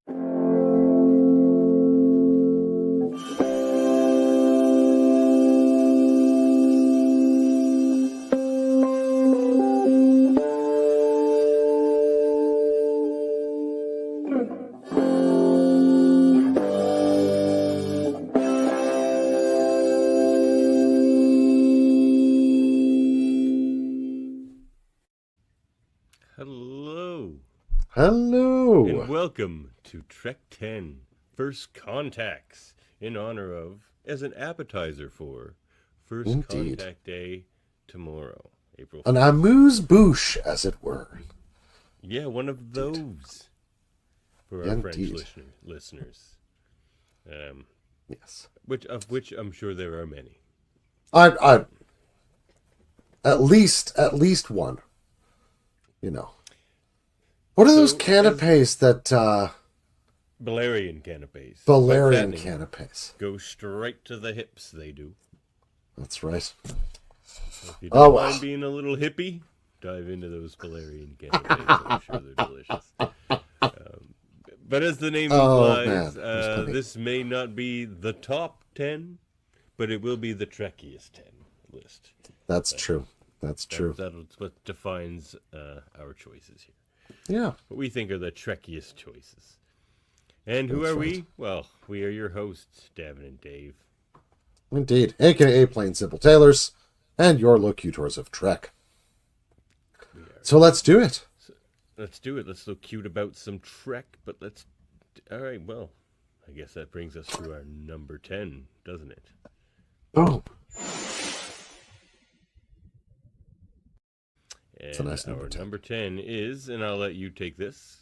Hello, and welcome to Trek 10 First Contacts, in honor of, as an appetizer for, First Contact Day tomorrow, April 1st. An amuse-bouche, as it were. Yeah, one of those for our French listeners. Yes. Which I'm sure there are many. I at least one. You know. What are those canapes that... Valerian canapes. Valerian canapes. Go straight to the hips, they do. That's right. If you don't mind being a little hippie, dive into those Valerian canapes. I'm sure they're delicious. But as the name implies, this may not be the top 10, but it will be the Trekkiest 10 list. That's true. That's true. That's what defines our choices here. Yeah. What we think are the Trekkiest choices. And who are we? Well, we are your hosts, Davin and Dave. Indeed. A.K.A. Plain Simple Tailors, and your locutors of Trek. So let's do it. Let's do it. Let's look cute about some Trek, but let's... All right, well, I guess that brings us to our number 10, doesn't it? Oh. It's a nice number 10. Number 10 is, and I'll let you take this.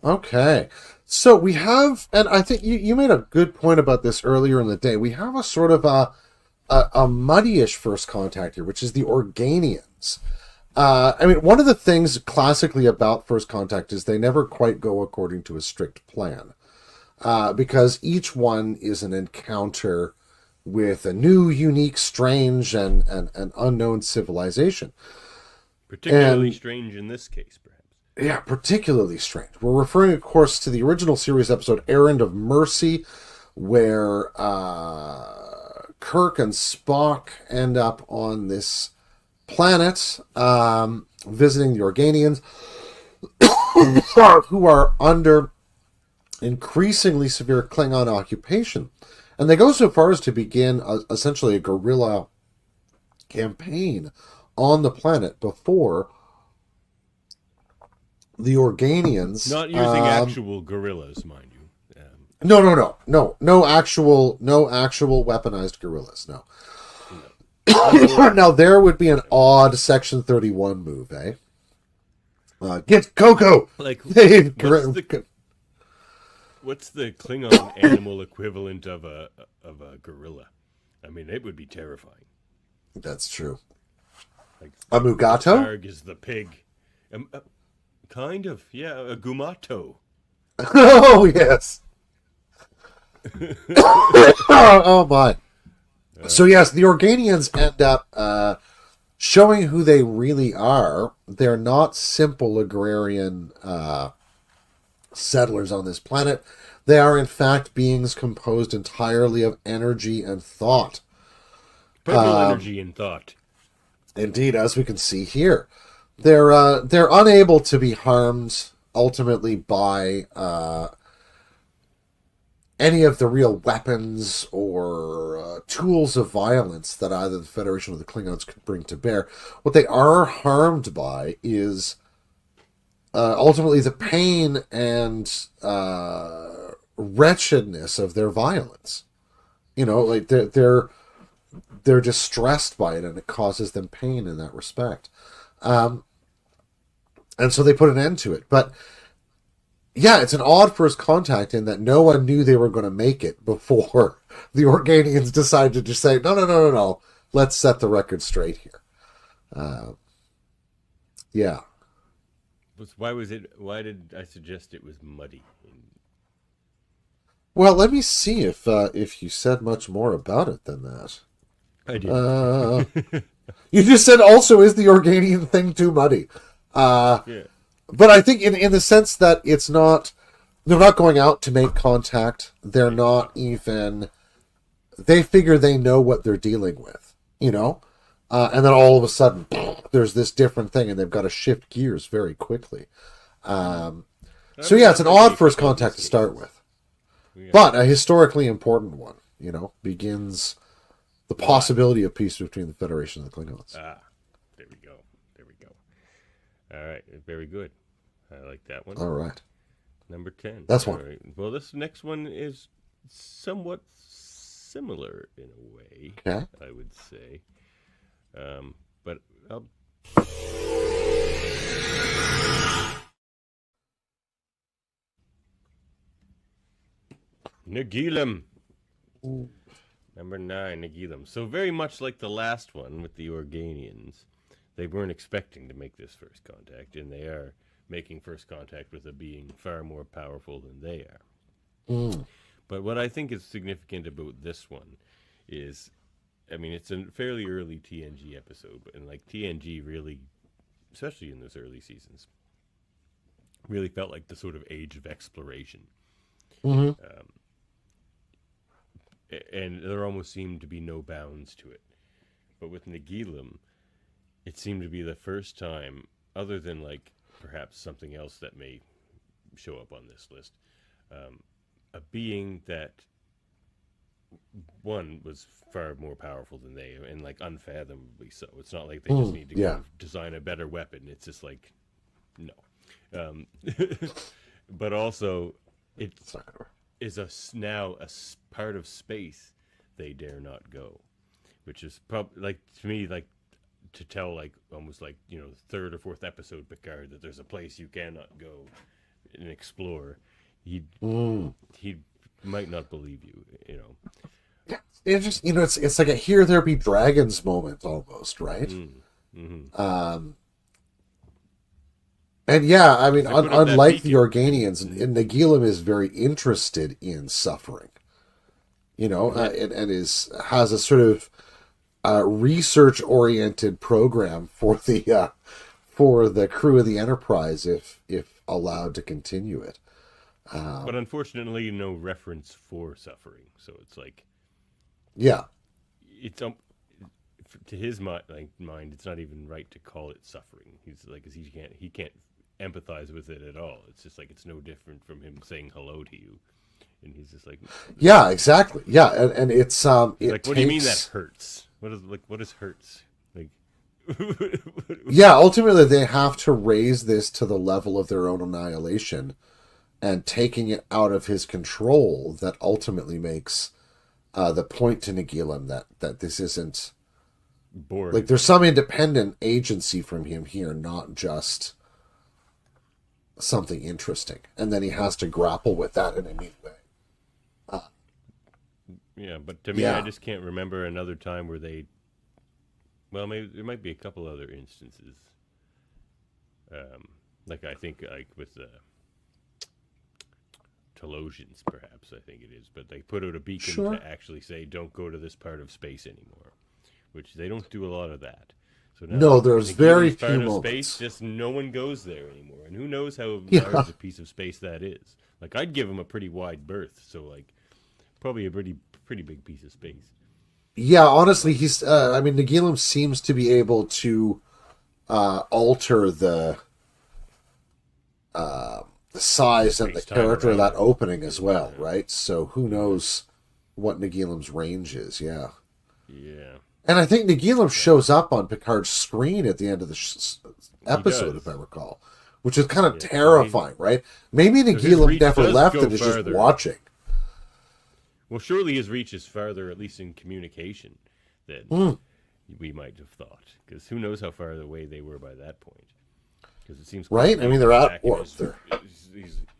Okay. So we have, and I think you made a good point about this earlier in the day, we have a sort of a muddy-ish first contact here, which is the Organians. I mean, one of the things classically about first contact is they never quite go according to a strict plan. Because each one is an encounter with a new, unique, strange, and unknown civilization. Particularly strange in this case, perhaps. Yeah, particularly strange. We're referring, of course, to the original series episode Errand of Mercy, where Kirk and Spock end up on this planet visiting the Organians, who are under increasingly severe Klingon occupation. And they go so far as to begin essentially a guerrilla campaign on the planet before the Organians... Not using actual guerrillas, mind you. No actual weaponized guerrillas, no. Now, there would be an odd Section 31 move, eh? Get Coco! Like, what's the Klingon animal equivalent of a gorilla? I mean, it would be terrifying. That's true. Like, a Mugato? Arg is the pig. Kind of, yeah, a Gumato. Oh, yes. Oh, my. So, yes, the Organians end up showing who they really are. They're not simple agrarian settlers on this planet. They are, in fact, beings composed entirely of energy and thought. Purple energy and thought. Indeed, as we can see here. They're unable to be harmed, ultimately, by any of the real weapons or tools of violence that either the Federation or the Klingons could bring to bear. What they are harmed by is ultimately the pain and wretchedness of their violence. You know, like they're distressed by it, and it causes them pain in that respect. And so they put an end to it. But yeah, it's an odd first contact in that no one knew they were going to make it before the Organians decided to just say, no. Let's set the record straight here. Yeah. Why did I suggest it was muddy? Well, let me see if you said much more about it than that. I did. You just said also, is the Organian thing too muddy? Yeah. But I think in the sense that it's not they're not going out to make contact. They're not even. They figure they know what they're dealing with, you know, and then all of a sudden there's this different thing, and they've got to shift gears very quickly. So yeah, it's an odd first contact to start with, but a historically important one. You know, begins the possibility of peace between the Federation and the Klingons. Ah, there we go. There we go. All right, very good. I like that one. All right. Number 10. That's one. Right. Well, this next one is somewhat similar in a way, okay. I would say. But Nagilum. Number 9, Nagilum. So very much like the last one with the Organians, they weren't expecting to make this first contact, and they are making first contact with a being far more powerful than they are. But what I think is significant about this one is, I mean, it's a fairly early TNG episode, and like TNG really, especially in those early seasons, really felt like the sort of age of exploration. And there almost seemed to be no bounds to it. But with Nagilum, it seemed to be the first time, other than like perhaps something else that may show up on this list, a being that, one, was far more powerful than they, and like unfathomably so. It's not like they just need to go design a better weapon. It's just like, no. But also, it's is now a part of space they dare not go, which is probably, like, to me, like, to tell, like, almost like, you know, third or fourth episode Picard that there's a place you cannot go and explore. He might not believe you, you know. Yeah, it's just, you know, it's like a "Here There Be Dragons" moment almost, right? And yeah, I mean, unlike the Organians, Nagilum is very interested in suffering. You know, and has a sort of research-oriented program for the crew of the Enterprise, if allowed to continue it. But unfortunately, no reference for suffering. So it's like, yeah, it's to his mind, it's not even right to call it suffering. He's like, 'cause he can't empathize with it at all. It's just like, it's no different from him saying hello to you, and he's just like, yeah, exactly, yeah, and it's like, what do you mean that hurts? What is hurts? Like, yeah, ultimately they have to raise this to the level of their own annihilation, and taking it out of his control that ultimately makes the point to Nagilum that this isn't boring. Like, there's some independent agency from him here, not just something interesting, and then he has to grapple with that in a neat way. Yeah, but to me, I just can't remember another time where they. Well, maybe there might be a couple other instances. Like, I think, like with the Telosians, perhaps, I think it is, but they put out a beacon to actually say, "Don't go to this part of space anymore," which they don't do a lot of that. So now, no, there's very few moments. Space, just no one goes there anymore, and who knows how large a piece of space that is. Like, I'd give him a pretty wide berth, so like probably a pretty big piece of space. Yeah, honestly, he's. I mean, Nagilum seems to be able to alter the size and the character of that opening as well, right? So who knows what Nagilum's range is? Yeah. Yeah. And I think Nagilum shows up on Picard's screen at the end of the episode, if I recall, which is kind of terrifying, right? Maybe Nagilum never left and is just watching. Well, surely his reach is farther, at least in communication, than we might have thought. Because who knows how far away they were by that point? Because it seems right. I mean, they're out.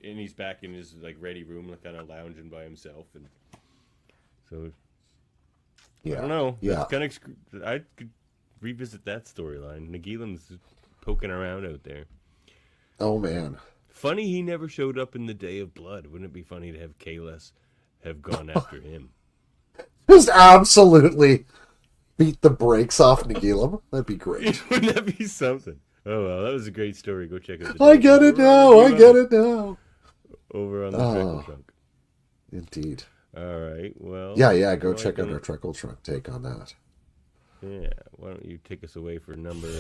He's back in his like ready room, like, kind of lounging by himself, and so. Yeah. I don't know. Yeah. Kind of. I could revisit that storyline. Nagilum's poking around out there. Oh man. Funny he never showed up in the Day of Blood. Wouldn't it be funny to have Kahless have gone after him? Just absolutely beat the brakes off Nagilum. That'd be great. Wouldn't that be something? Oh well, that was a great story. Go check it out. I get it now. over on the Treckle Trunk. Indeed. All right. Well. Yeah. Go check out our Treckle Trunk take on that. Yeah. Why don't you take us away for number 8?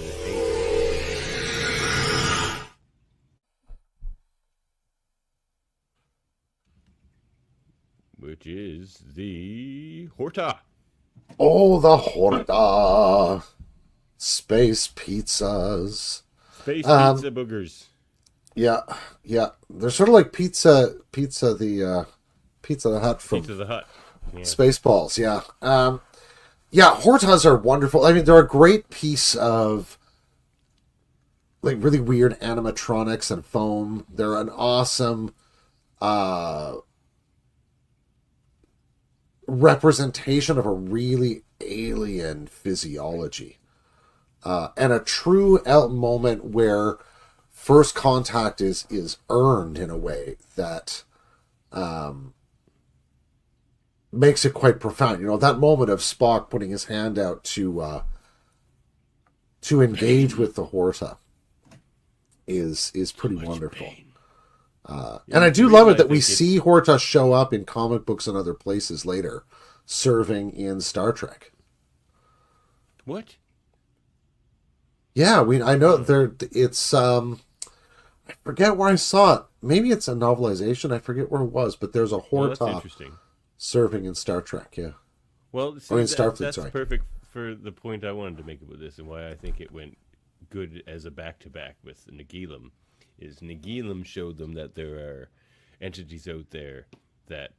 Which is the Horta. Oh, the Horta. Space pizzas. Space pizza boogers. Yeah. They're sort of like Pizza the Hut from Pizza the Hut. Yeah. Spaceballs, yeah. Hortas are wonderful. I mean, they're a great piece of like really weird animatronics and foam. They're an awesome representation of a really alien physiology. And a true moment where first contact is earned in a way that makes it quite profound. You know, that moment of Spock putting his hand out to engage with the Horta is pretty wonderful. And I do love it that we see Horta show up in comic books and other places later, serving in Star Trek. What? Yeah, I know it's I forget where I saw it. Maybe it's a novelization. I forget where it was, but there's a Horta interesting. Serving in Star Trek. Yeah. Well, see, that's perfect for the point I wanted to make about this, and why I think it went good as a back-to-back with Nagilum. Is Nagilum showed them that there are entities out there that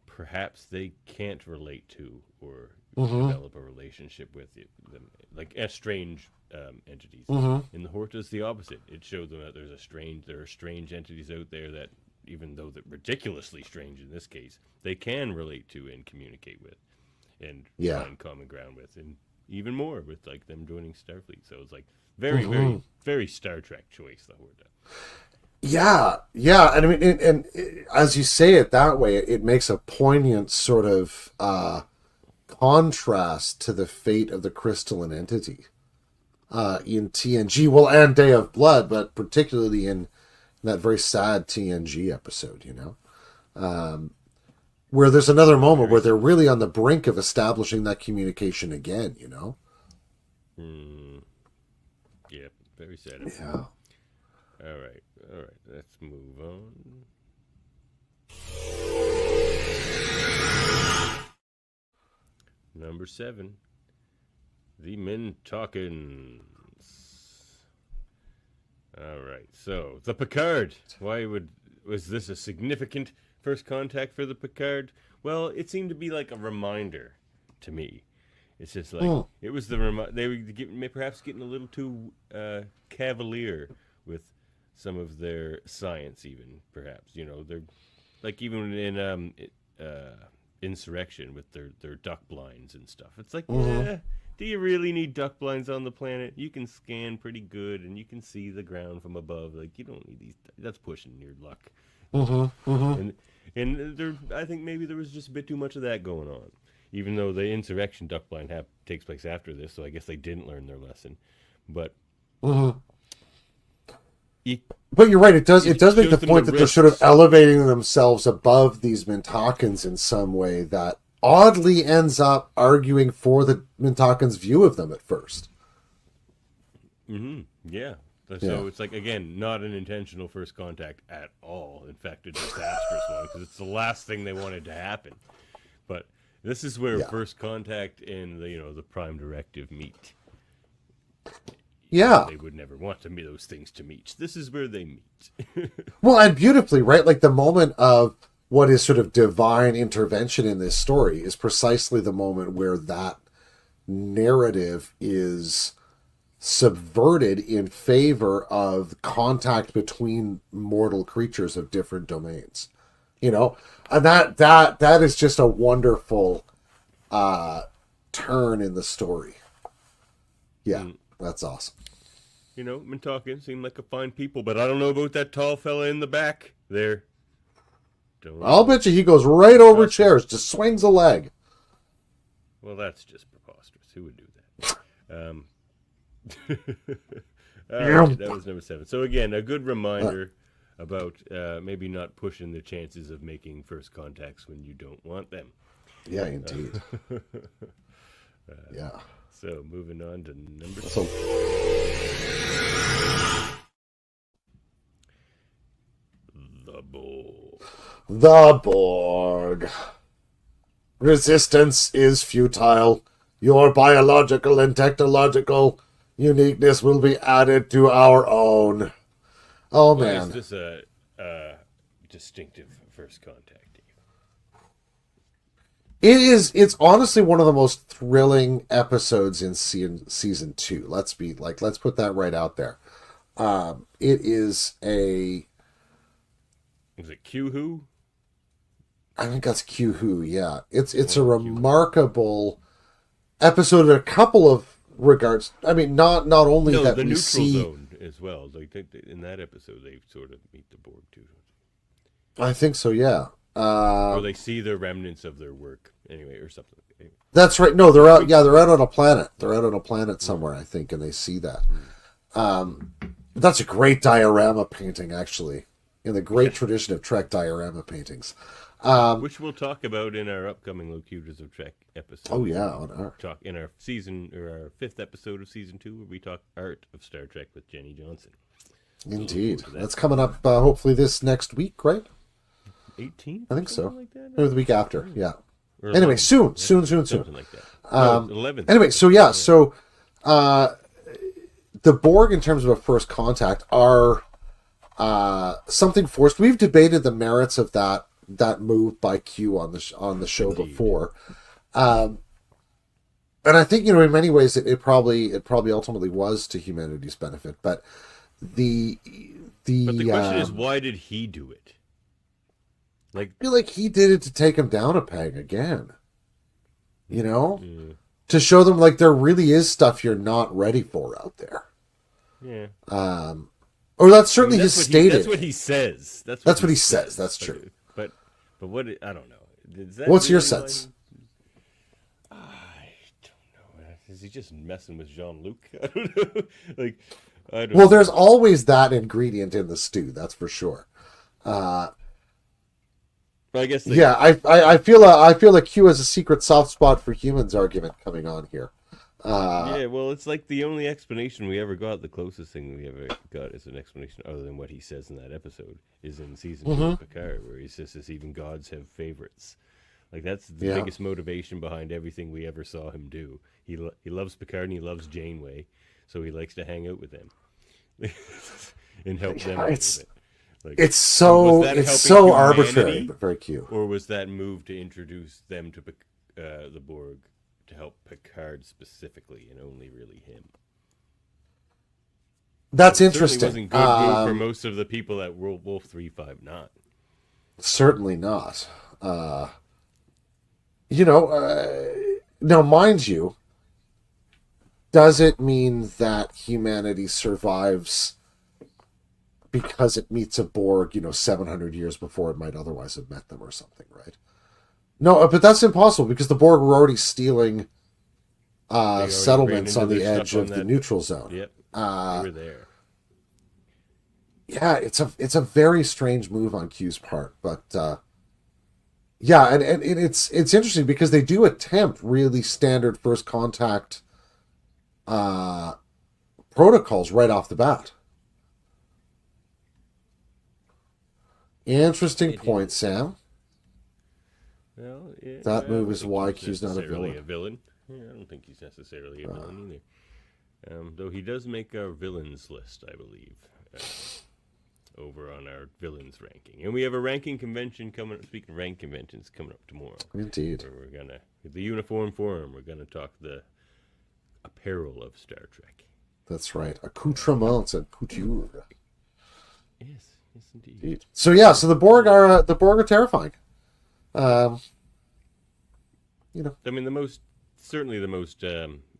perhaps they can't relate to or develop a relationship with them, like strange entities. In the Horta's the opposite. It showed them that there are strange entities out there that, even though they're ridiculously strange in this case, they can relate to and communicate with, and find common ground with, and even more with like them joining Starfleet. So it's like very, very, very Star Trek choice, the Horta. Yeah, and I mean, and as you say it that way, it makes a poignant sort of contrast to the fate of the crystalline entity in TNG. Well, and Day of Blood, but particularly in that very sad TNG episode, you know, where there's another moment where they're really on the brink of establishing that communication again, you know. Yeah, very sad. Yeah. All right, let's move on. Number 7, the Mintakans. All right, so the Picard. Was this a significant first contact for the Picard? Well, it seemed to be like a reminder to me. It's just like it was they were perhaps getting a little too cavalier with some of their science, even perhaps. You know, they're like even in Insurrection with their duck blinds and stuff. It's like, do you really need duck blinds on the planet? You can scan pretty good and you can see the ground from above. Like, you don't need these. That's pushing your luck. And there, I think maybe there was just a bit too much of that going on. Even though the Insurrection duck blind takes place after this, so I guess they didn't learn their lesson. But but you're right. It does make the point that they're sort of elevating themselves above these Mintakans in some way that oddly ends up arguing for the Mintakans' view of them at first. Yeah. So it's like, again, not an intentional first contact at all. In fact, a disastrous one, because it's the last thing they wanted to happen. But this is where first contact and the Prime Directive meet. Yeah. They would never want those things to meet. This is where they meet. Well, and beautifully, right? Like the moment of what is sort of divine intervention in this story is precisely the moment where that narrative is subverted in favor of contact between mortal creatures of different domains. You know? And that is just a wonderful turn in the story. Yeah, that's awesome. Mintakan seem like a fine people, but I don't know about that tall fella in the back there. I'll bet you he goes right over chairs, just swings a leg. Well, that's just preposterous. Who would do that? All right, that was number 7. So again, a good reminder about maybe not pushing the chances of making first contacts when you don't want them. Yeah, indeed. Yeah. So moving on to number 2. So, the Borg. the Borg. Resistance is futile. Your biological and technological uniqueness will be added to our own. Oh, Why man. is this a distinctive first contact? It's honestly one of the most thrilling episodes in season 2. Let's put that right out there. It is a... Is it Q-Who? I think that's Q-Who, yeah. It's a remarkable episode in a couple of regards. I mean, not only that the we neutral see... zone as well. Like in that episode, they sort of meet the Borg too. I think so, yeah. Or they see the remnants of their work anyway, or something. Anyway. That's right. No, they're out. Yeah, they're out on a planet. They're out on a planet somewhere, I think, and they see that. That's a great diorama painting, actually, in the great tradition of Trek diorama paintings. Which we'll talk about in our upcoming Locutors of Trek episode. Oh yeah, on our talk in our season or our 5th episode of season 2, where we talk art of Star Trek with Jenny Johnson. Indeed, that's coming up hopefully this next week, right? 18, I think so. like that, or the week after, yeah. Or anyway, 11, soon. Something like that. No, 11th. Anyway, so yeah, so the Borg, in terms of a first contact, are something forced. We've debated the merits of that move by Q on the show Indeed. before, and I think in many ways it probably ultimately was to humanity's benefit. But the question is, why did he do it? I feel like he did it to take him down a peg again. To show them there really is stuff you're not ready for out there. Yeah. Or that's certainly his stated. That's what he says. That's what he says. That's true. But what? I don't know. What's your sense? I don't know. Is he just messing with Jean-Luc? I don't know. I don't. Well, there's always that ingredient in the stew. That's for sure. I guess. Yeah, I feel like Q has a secret soft spot for humans argument coming on here. Yeah, well, it's like the only explanation we ever got. The closest thing we ever got is an explanation other than what he says in that episode is in season 2 of Picard, where he says even gods have favorites. That's the biggest motivation behind everything we ever saw him do. He loves Picard and he loves Janeway, so he likes to hang out with them and help them a little bit. It's so arbitrary, but very cute. Or was that move to introduce them to the Borg to help Picard specifically, and only really him? That's it interesting. Wasn't good move for most of the people at Wolf 359. Certainly not. Now, mind you, does it mean that humanity survives because it meets a Borg, 700 years before it might otherwise have met them or something, right? No, but that's impossible because the Borg were already stealing settlements on the edge of the neutral zone. Yep, they were there. Yeah, it's a very strange move on Q's part, but yeah, and it's interesting because they do attempt really standard first contact protocols right off the bat. Interesting point, Sam. Well, yeah, that move is why Q's not a villain. Yeah, I don't think he's necessarily a villain either. Though he does make our villains list, I believe, over on our villains ranking. And we have a ranking convention coming up. Speaking of rank conventions, coming up tomorrow. Indeed. Where we're gonna, the uniform forum, we're gonna talk the apparel of Star Trek. That's right. Accoutrements and couture. Yes. Yes, indeed. So yeah, so the Borg are terrifying. I mean, certainly the most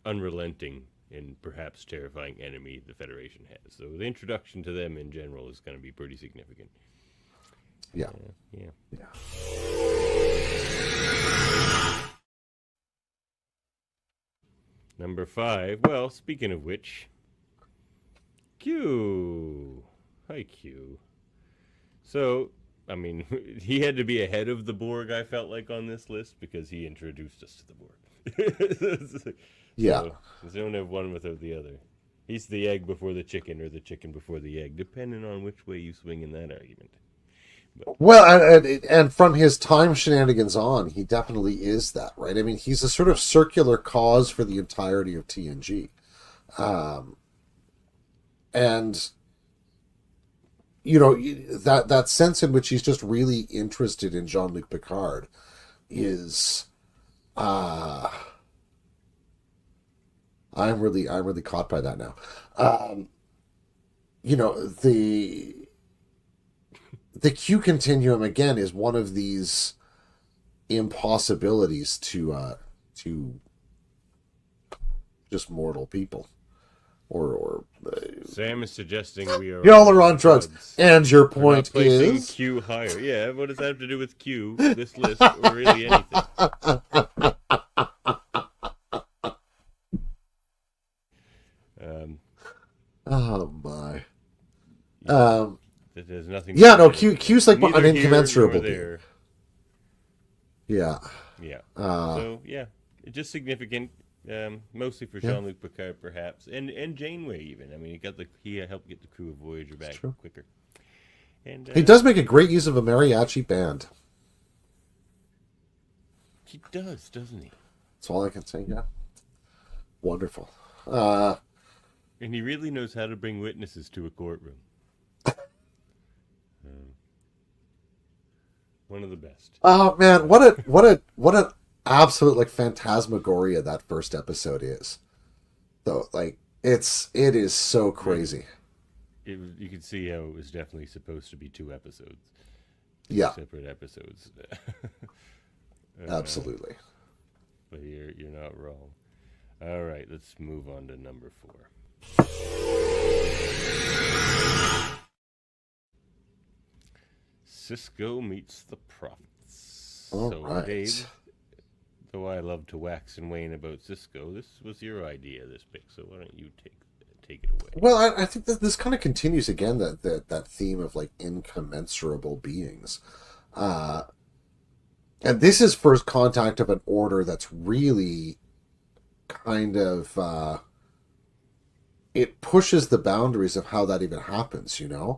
unrelenting and perhaps terrifying enemy the Federation has. So the introduction to them in general is going to be pretty significant. Yeah. Yeah. Number 5. Well, speaking of which, Q. Hi, Q. So, I mean, he had to be ahead of the Borg, I felt like, on this list because he introduced us to the Borg. Yeah. So, they don't have one without the other. He's the egg before the chicken or the chicken before the egg, depending on which way you swing in that argument. But... Well, and from his time shenanigans on, he definitely is that, right? I mean, he's a sort of circular cause for the entirety of TNG. And that sense in which he's just really interested in Jean-Luc Picard is I'm really caught by that now. The Q continuum again is one of these impossibilities to just mortal people. Or Sam is suggesting we are y'all are on drugs. And your point is Q higher. Yeah, what does that have to do with Q, this list, or really anything? Oh my. That has nothing. Yeah, no. Q's like an incommensurable being. Yeah. Yeah. So yeah, just significant. Mostly for Jean-Luc Picard, perhaps, and Janeway even. I mean, he helped get the crew of Voyager back quicker. And he does make a great use of a mariachi band. He does, doesn't he? That's all I can say. Yeah. Wonderful. And he really knows how to bring witnesses to a courtroom. One of the best. Oh man, what an absolute like phantasmagoria that first episode is. Though, like it is so crazy. You can see how it was definitely supposed to be 2 episodes. Yeah, separate episodes. Absolutely. But you're not wrong. All right, let's move on to number 4. Sisko meets the Prophets. All so, right. Dave, though I love to wax and wane about Sisko, this was your idea, this pick. So why don't you take it away? Well, I think that this kind of continues again that theme of like incommensurable beings, and this is first contact of an order that's really kind of it pushes the boundaries of how that even happens. The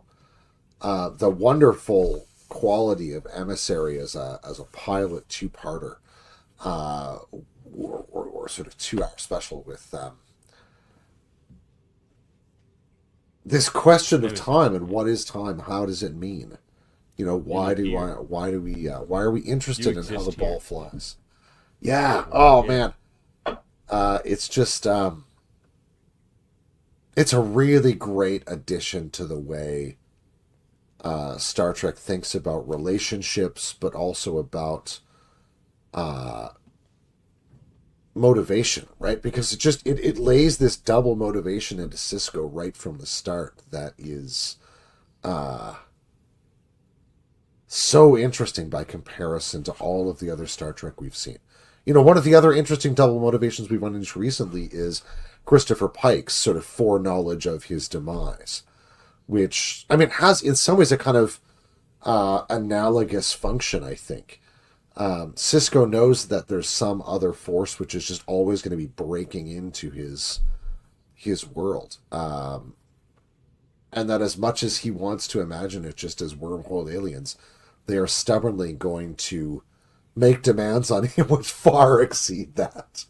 wonderful quality of Emissary as a pilot 2-parter, or sort of 2-hour special with this question of time and what is time? How does it mean? Why are we interested in how the ball flies? Yeah. Oh man. It's just it's a really great addition to the way Star Trek thinks about relationships, but also about motivation, right? Because it lays this double motivation into Sisko right from the start that is so interesting by comparison to all of the other Star Trek we've seen. One of the other interesting double motivations we've run into recently is Christopher Pike's sort of foreknowledge of his demise, which, I mean, has in some ways a kind of analogous function, I think. Sisko knows that there's some other force which is just always going to be breaking into his world. And that as much as he wants to imagine it just as wormhole aliens, they are stubbornly going to make demands on him which far exceed that.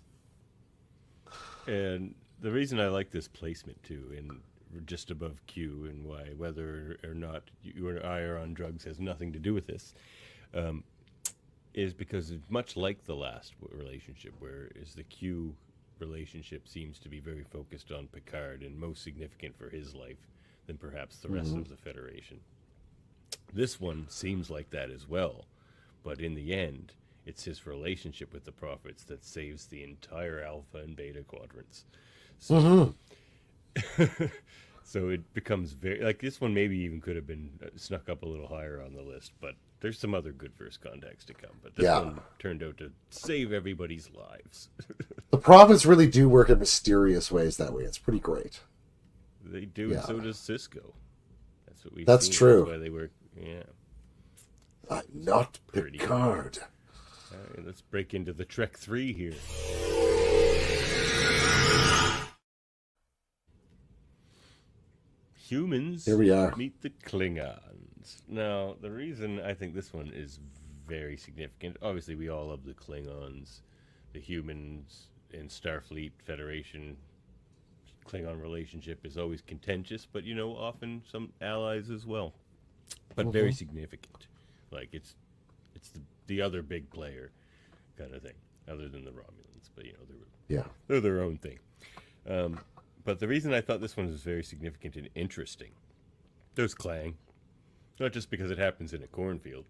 And the reason I like this placement, too, in just above Q, and why whether or not you or I are on drugs has nothing to do with this, is because it's much like the last relationship, whereas the Q relationship seems to be very focused on Picard and most significant for his life than perhaps the rest of the Federation. This one seems like that as well, but in the end, it's his relationship with the Prophets that saves the entire Alpha and Beta quadrants. So, so it becomes very, like, this one maybe even could have been snuck up a little higher on the list, but there's some other good first contacts to come. But this one turned out to save everybody's lives. The Prophets really do work in mysterious ways that way. It's pretty great. They do, and so does Sisko. That's what we've That's seen. true. That's why they work. Yeah. I'm not Picard. All right, let's break into the Trek 3 here. Humans Here we are. meet the Klingons. Now, the reason I think this one is very significant, obviously we all love the Klingons, the humans in Starfleet Federation. Klingon relationship is always contentious, but often some allies as well. But very significant. Like it's the other big player kind of thing, other than the Romulans. But they're their own thing. But the reason I thought this one was very significant and interesting, there's Klang, not just because it happens in a cornfield.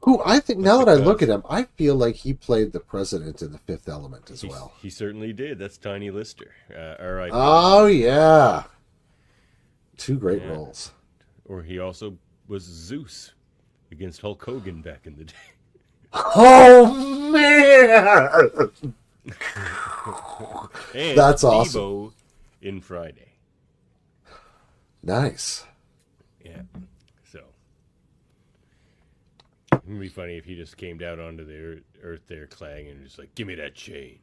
Who I think, now that I look at him, I feel like he played the president in The Fifth Element as well. He certainly did. That's Tiny Lister. R.I.P. Oh, yeah. Two great roles. Or he also was Zeus against Hulk Hogan back in the day. Oh, man! And that's Debo awesome. in Friday. Nice. Yeah. So it would be funny if he just came down onto the earth there, Klang, and just like, give me that chain.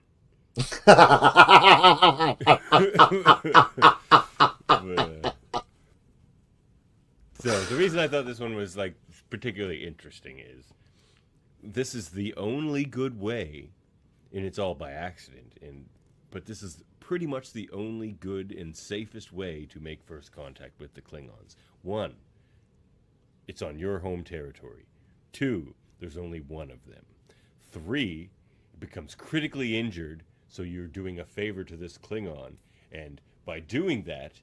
So the reason I thought this one was like particularly interesting is this is the only good way, and it's all by accident, but this is pretty much the only good and safest way to make first contact with the Klingons. 1, it's on your home territory. 2, there's only one of them. 3, it becomes critically injured, so you're doing a favor to this Klingon, and by doing that,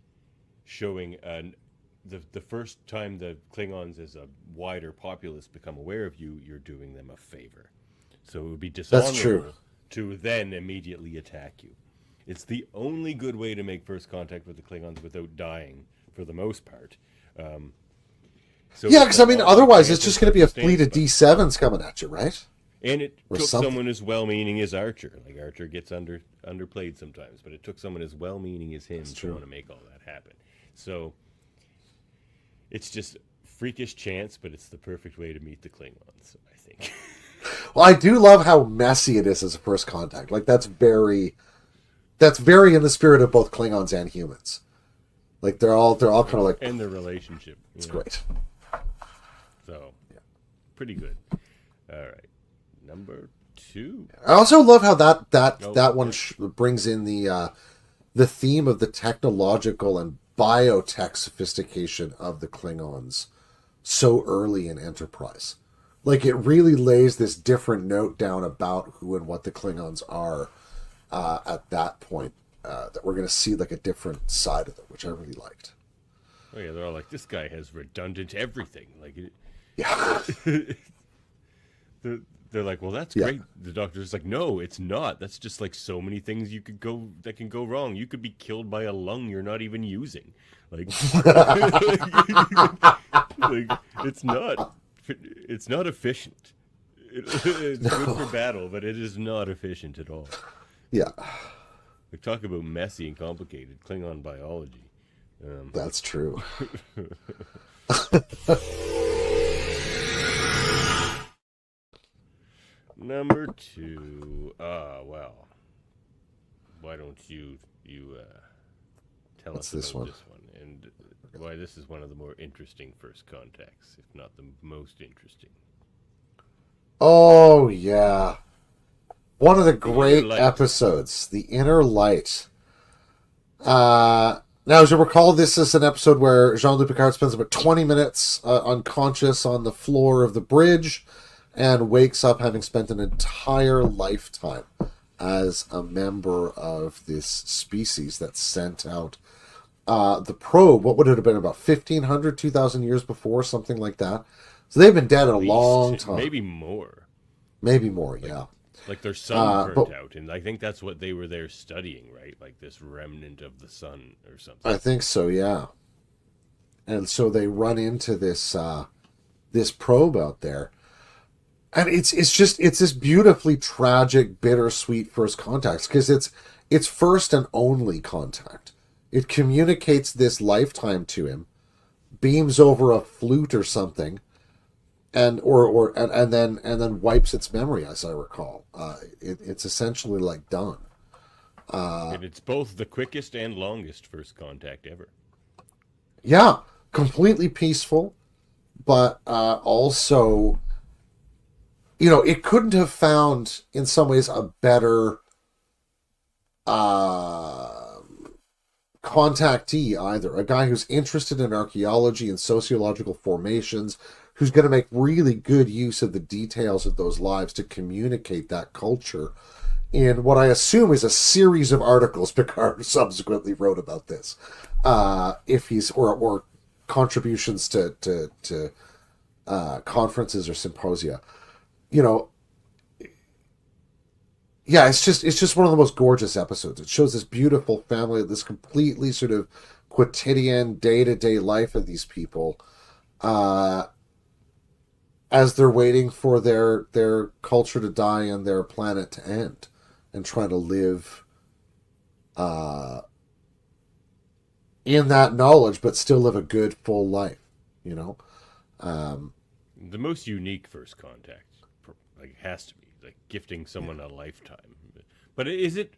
showing the first time the Klingons as a wider populace become aware of you, you're doing them a favor. So it would be dishonorable to then immediately attack you. It's the only good way to make first contact with the Klingons without dying, for the most part. Because otherwise it's just going to be a fleet of D7s coming at you, right? And it took someone as well-meaning as Archer. Like, Archer gets underplayed sometimes, but it took someone as well-meaning as him to want to make all that happen. So it's just freakish chance, but it's the perfect way to meet the Klingons, I think. Well, I do love how messy it is as a first contact. Like, that's very in the spirit of both Klingons and humans. Like, they're all kind of like, and their relationship. It's great. So, pretty good. All right, number 2. I also love how that one brings in the theme of the technological and biotech sophistication of the Klingons so early in Enterprise. Like, it really lays this different note down about who and what the Klingons are at that point, that we're going to see like a different side of it, which I really liked. Oh yeah, they're all like, this guy has redundant everything. Like, they're like, well, that's great. The Doctor's like, no, it's not. That's just like so many things that can go wrong. You could be killed by a lung you're not even using. Like, like it's not efficient. It's good for battle, but it is not efficient at all. Yeah. We talk about messy and complicated Klingon biology. That's true. Number 2. Well. Why don't you tell us about this one and why this is one of the more interesting first contacts, if not the most interesting. Oh, yeah. One of the great episodes, The Inner Light. Now, as you recall, this is an episode where Jean-Luc Picard spends about 20 minutes unconscious on the floor of the bridge and wakes up having spent an entire lifetime as a member of this species that sent out the probe. What would it have been, about 1,500, 2,000 years before, something like that? So they've been dead a long time. Maybe more. Yeah. Like their sun burnt out, and I think that's what they were there studying, right? Like this remnant of the sun or something. I think so, yeah. And so they run into this this probe out there. And it's this beautifully tragic, bittersweet first contact, because it's first and only contact. It communicates this lifetime to him beams over a flute or something, and then wipes its memory, as I recall. It's essentially like done. And it's both the quickest and longest first contact ever. Yeah, completely peaceful, but also, it couldn't have found, in some ways, a better contactee either. A guy who's interested in archaeology and sociological formations, who's going to make really good use of the details of those lives to communicate that culture in what I assume is a series of articles Picard subsequently wrote about this. If he's or contributions to conferences or symposia. Yeah, it's just one of the most gorgeous episodes. It shows this beautiful family, this completely sort of quotidian, day-to-day life of these people, as they're waiting for their culture to die and their planet to end, and trying to live in that knowledge, but still live a good, full life. The most unique first contact, has to be like gifting someone a lifetime. But is it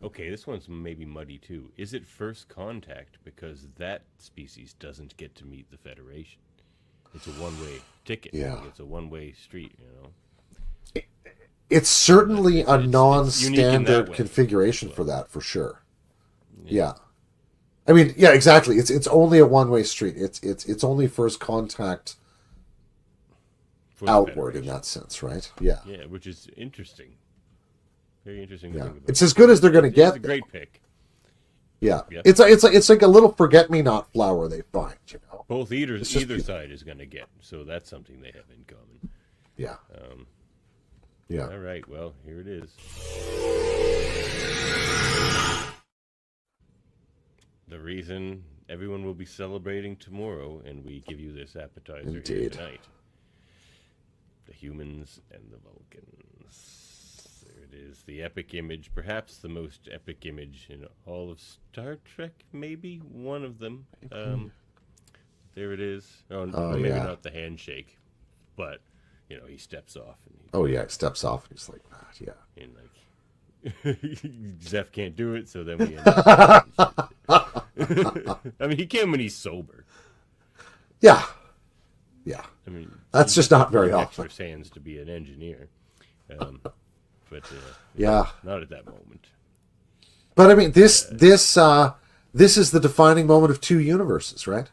okay? This one's maybe muddy too. Is it first contact because that species doesn't get to meet the Federation? It's a one-way ticket. Yeah, it's a one-way street. It's certainly a non-standard configuration for that, for sure. Yeah. I mean, yeah, exactly. It's only a one-way street. It's only first contact outward in that sense, right? Yeah. Yeah, which is interesting. Very interesting. Yeah. It's as good as they're going to get. It's a great pick. Yeah. It's like a little forget-me-not flower they find, Both either side is going to get. So that's something they have in common. Yeah. Yeah. All right. Well, here it is. The reason everyone will be celebrating tomorrow, and we give you this appetizer here tonight. The humans and the Vulcans. There it is. The epic image, perhaps the most epic image in all of Star Trek, maybe one of them. There it is. Maybe not the handshake, but he steps off. And he steps off. And he's like that. Yeah. And Zeph can't do it, so then we end up. I mean, he can when he's sober. Yeah. Yeah. I mean, that's just not very often. Extra sands to be an engineer, but not at that moment. But I mean, this is the defining moment of two universes, right?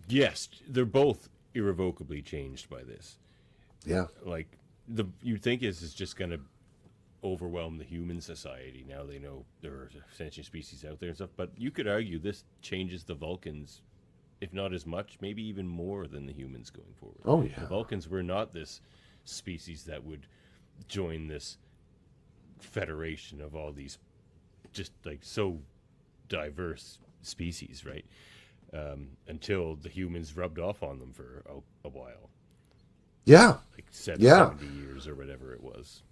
Yes, they're both irrevocably changed by this. Yeah, like you'd think is just going to overwhelm the human society. Now they know there are sentient species out there and stuff, but you could argue this changes the Vulcans, if not as much, maybe even more than the humans going forward. Oh yeah, the Vulcans were not this species that would join this federation of all these just like so diverse species, right? Until the humans rubbed off on them for a while. Yeah. Like 70 years or whatever it was.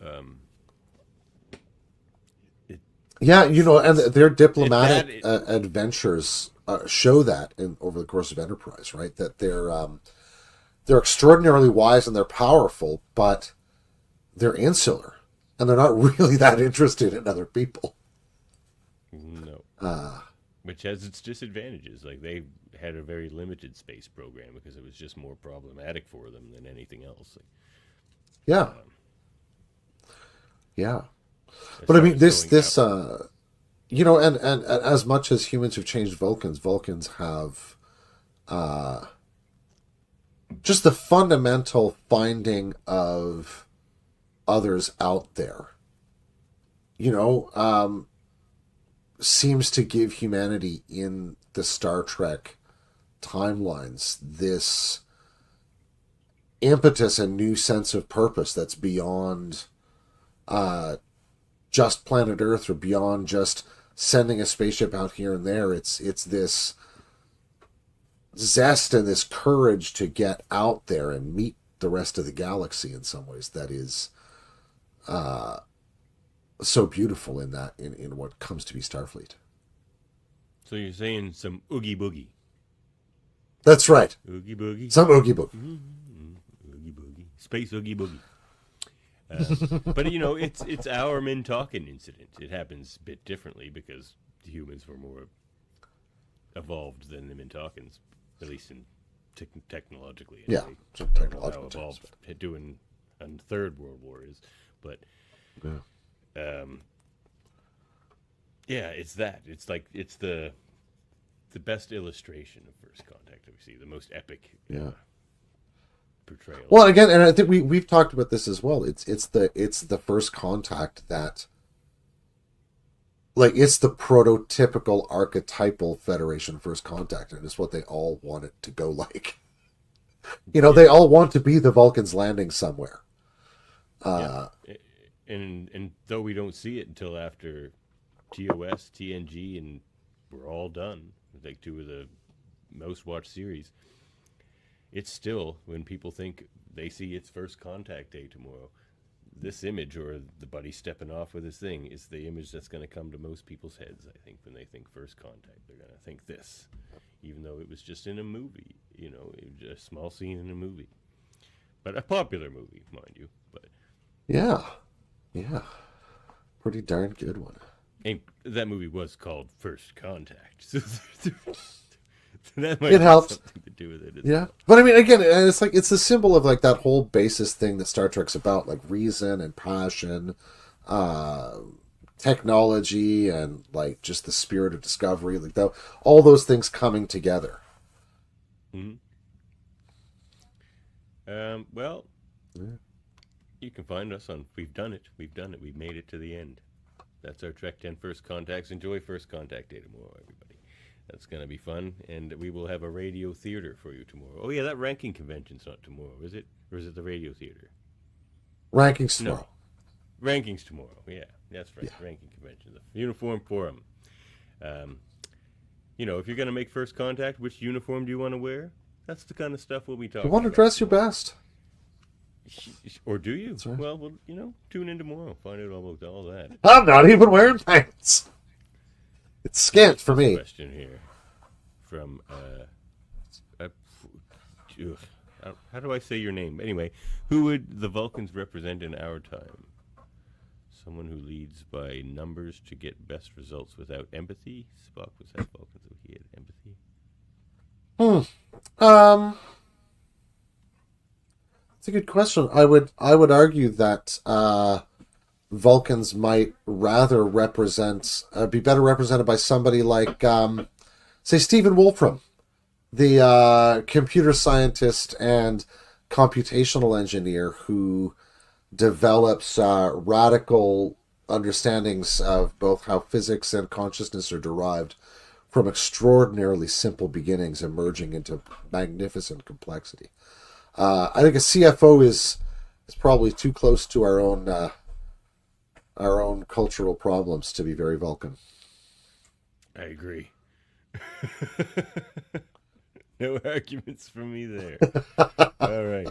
And their diplomatic adventures show that over the course of Enterprise, right? That they're extraordinarily wise and they're powerful, but they're insular and they're not really that interested in other people. No. Which has its disadvantages. Like they had a very limited space program because it was just more problematic for them than anything else. Yeah. But I mean, this and as much as humans have changed Vulcans have just the fundamental finding of others out there, seems to give humanity in the Star Trek timelines this impetus and new sense of purpose that's beyond just planet Earth or beyond just sending a spaceship out here and there. It's this zest and this courage to get out there and meet the rest of the galaxy in some ways that is so beautiful in what comes to be Starfleet. So you're saying some oogie boogie. That's right. Oogie boogie. Some oogie boogie. Oogie boogie. Space oogie boogie. But it's our Mintalkin incident. It happens a bit differently because the humans were more evolved than the Mintalkins, at least in technologically. Yeah, so technological how evolved doing on Third World War is, but it's that. It's like it's the best illustration of first contact that we see, the most epic. Portrayal. Well, again, and I think we've talked about this as well. It's the first contact that, like, it's the prototypical archetypal Federation first contact, and it's what they all want it to go like. They all want to be the Vulcans landing somewhere. And though we don't see it until after TOS, TNG, and we're all done, like 2 of the most watched series, it's still, when people think they see it's first contact day tomorrow, this image, or the buddy stepping off with his thing, is the image that's going to come to most people's heads, I think, when they think first contact. They're going to think this, even though it was just in a movie, a small scene in a movie. But a popular movie, mind you. But yeah. Pretty darn good one. And that movie was called First Contact. That might it helps something to do with it. Well. But I mean, again, it's like it's the symbol of like that whole basis thing that Star Trek's about, like reason and passion, technology, and like just the spirit of discovery, like all those things coming together. Mm-hmm. Well, you can find us on We've Done It. We've made it to the end. That's our Trek 10 First Contacts. Enjoy First Contact Day tomorrow, everybody. That's going to be fun, and we will have a radio theater for you tomorrow. Oh, yeah, that ranking convention's not tomorrow, is it? Or is it the radio theater? Rankings tomorrow. No. Rankings tomorrow, yeah. That's right, yeah. Ranking convention. The Uniform Forum. If you're going to make first contact, which uniform do you want to wear? That's the kind of stuff we'll be talking about. You want to dress your best. Or do you? That's right. Well, tune in tomorrow. Find out all about all that. I'm not even wearing pants. It's scant for me. Question here from how do I say your name? Anyway, who would the Vulcans represent in our time? Someone who leads by numbers to get best results without empathy. Spock was that Vulcan, so he had empathy. It's a good question. I would argue that Vulcans might rather be better represented by somebody like, say, Stephen Wolfram, the computer scientist and computational engineer who develops radical understandings of both how physics and consciousness are derived from extraordinarily simple beginnings emerging into magnificent complexity. I think a CFO is probably too close to our own cultural problems to be very Vulcan. I agree. No arguments from me there. All right.